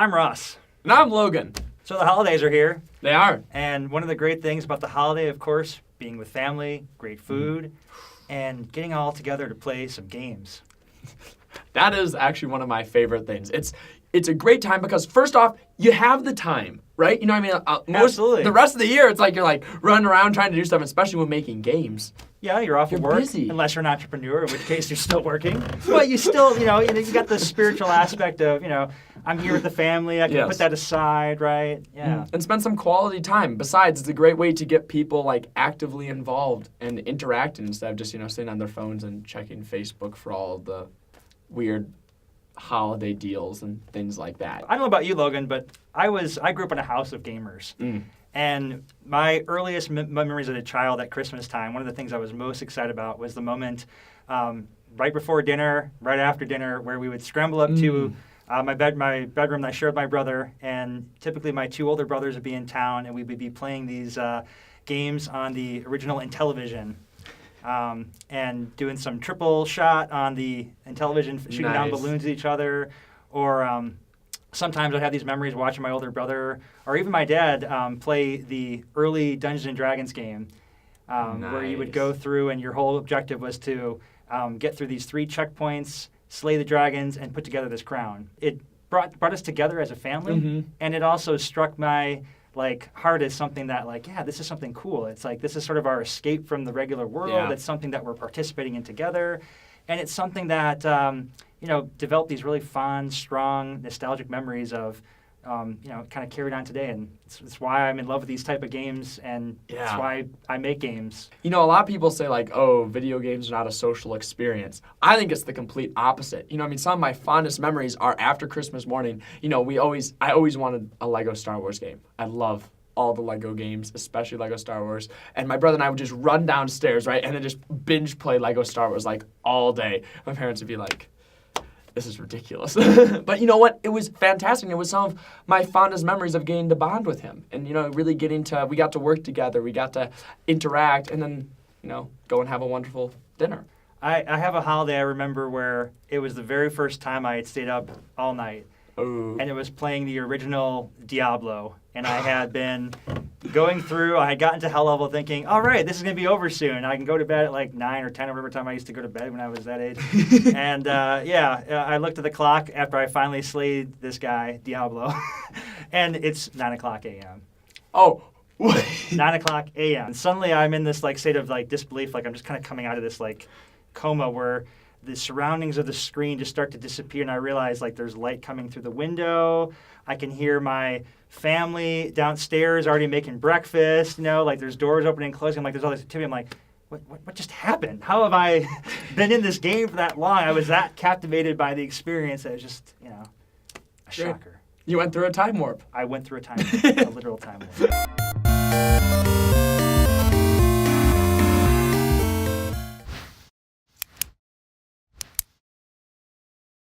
I'm Ross. And I'm Logan. So the holidays are here. They are. And one of the great things about the holiday, of course, being with family, great food, and getting all together to play some games. That is actually one of my favorite things. It's a great time because, first off, you have the time, right? You know what I mean? Absolutely. The rest of the year, it's like you're like running around trying to do stuff, especially when making games. Yeah, you're off at work, busy. unless you're an entrepreneur, in which case you're still working. But you still, you got the spiritual aspect of, I'm here with the family. I can put that aside, right? Yeah. And spend some quality time. Besides, it's a great way to get people like actively involved and interacting instead of just, sitting on their phones and checking Facebook for all of the weird holiday deals and things like that. I don't know about you, Logan, but I grew up in a house of gamers. And my earliest memories as a child at Christmas time, one of the things I was most excited about was the moment right before dinner, right after dinner, where we would scramble up to my bedroom that I shared with my brother, and typically my two older brothers would be in town, and we would be playing these games on the original Intellivision. And doing some triple shot on the Intellivision, shooting down balloons at each other, or sometimes I'd have these memories watching my older brother or even my dad play the early Dungeons and Dragons game, where you would go through and your whole objective was to get through these 3 checkpoints, slay the dragons, and put together this crown. It brought us together as a family, and it also struck my heart as something that this is something cool. It's like this is sort of our escape from the regular world. Yeah. It's something that we're participating in together, and it's something that developed these really fond, strong, nostalgic memories of kind of carried on today, and it's why I'm in love with these type of games, and it's why I make games. A lot of people say video games are not a social experience. I think it's the complete opposite. Some of my fondest memories are after Christmas morning. I always wanted a Lego Star Wars game. I love all the Lego games, especially Lego Star Wars. And my brother and I would just run downstairs, right, and then just binge play Lego Star Wars all day. My parents would be like, this is ridiculous. But you know what? It was fantastic. It was some of my fondest memories of getting to bond with him. And, really we got to work together. We got to interact and then, go and have a wonderful dinner. I have a holiday I remember where it was the very first time I had stayed up all night. Ooh. And it was playing the original Diablo. And I had been going through, I had gotten to hell level thinking, all right, this is going to be over soon. I can go to bed at 9 or 10 or whatever time I used to go to bed when I was that age. And I looked at the clock after I finally slayed this guy, Diablo. And it's 9 o'clock a.m. Oh. 9 o'clock a.m. And suddenly I'm in this state of disbelief, I'm just kind of coming out of this coma where the surroundings of the screen just start to disappear, and I realize there's light coming through the window. I can hear my family downstairs already making breakfast. There's doors opening and closing. There's all this activity. I'm like, what just happened? How have I been in this game for that long? I was that captivated by the experience that it was just, a shocker. You went through a time warp. I went through a time warp, a literal time warp.